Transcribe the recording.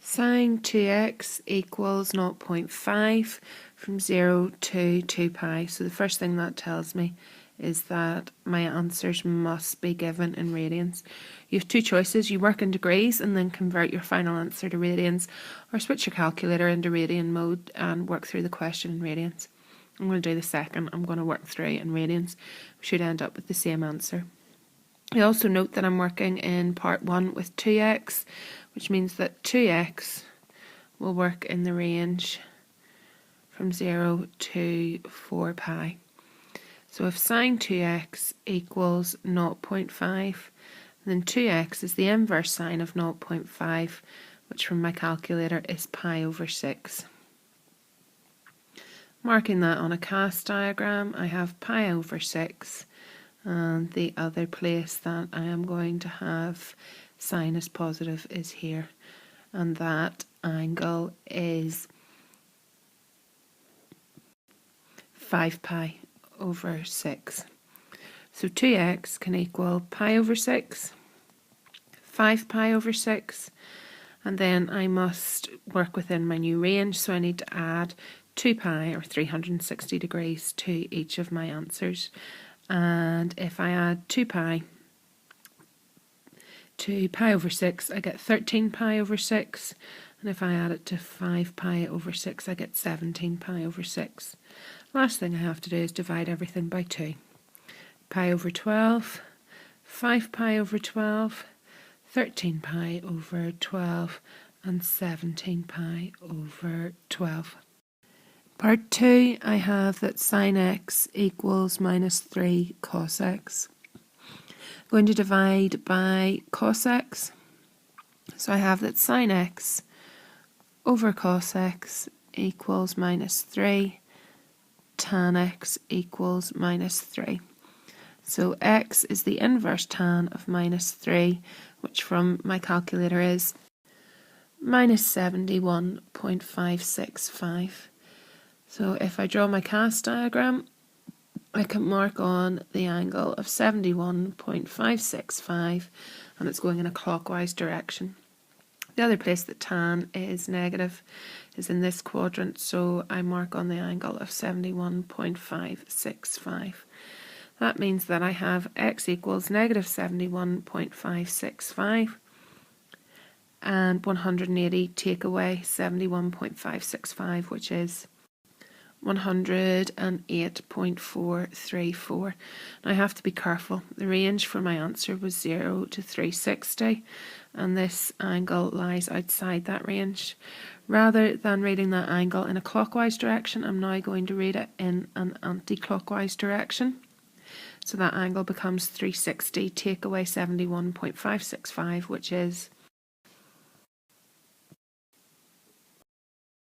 Sine 2x equals 0.5 from 0 to 2 pi. So the first thing that tells me is that my answers must be given in radians. You have two choices. You work in degrees and then convert your final answer to radians, or switch your calculator into radian mode and work through the question in radians. I'm going to do the second. I'm going to work through in radians. We should end up with the same answer. I also note that I'm working in part 1 with 2x, which means that 2x will work in the range from 0 to 4 pi. So if sine 2x equals 0.5, then 2x is the inverse sine of 0.5, which from my calculator is pi over 6. Marking that on a cast diagram, I have pi over 6. And the other place that I am going to have sine as positive is here, and that angle is 5 pi over 6. So 2x can equal pi over 6, 5 pi over 6, and then I must work within my new range, so I need to add 2 pi or 360 degrees to each of my answers. And if I add 2 pi to pi over 6, I get 13 pi over 6. And if I add it to 5 pi over 6, I get 17 pi over 6. Last thing I have to do is divide everything by 2. Pi over 12, 5 pi over 12, 13 pi over 12, and 17 pi over 12. Part 2, I have that sine x equals minus 3 cos x. I'm going to divide by cos x. So I have that sine x over cos x equals minus 3. Tan x equals minus 3. So x is the inverse tan of minus 3, which from my calculator is minus 71.565. So if I draw my cast diagram, I can mark on the angle of 71.565, and it's going in a clockwise direction. The other place that tan is negative is in this quadrant, so I mark on the angle of 71.565. That means that I have x equals negative 71.565, and 180 take away 71.565, which is 108.434. Now I have to be careful. The range for my answer was 0 to 360, and this angle lies outside that range. Rather than reading that angle in a clockwise direction, I'm now going to read it in an anti-clockwise direction. So that angle becomes 360, take away 71.565, which is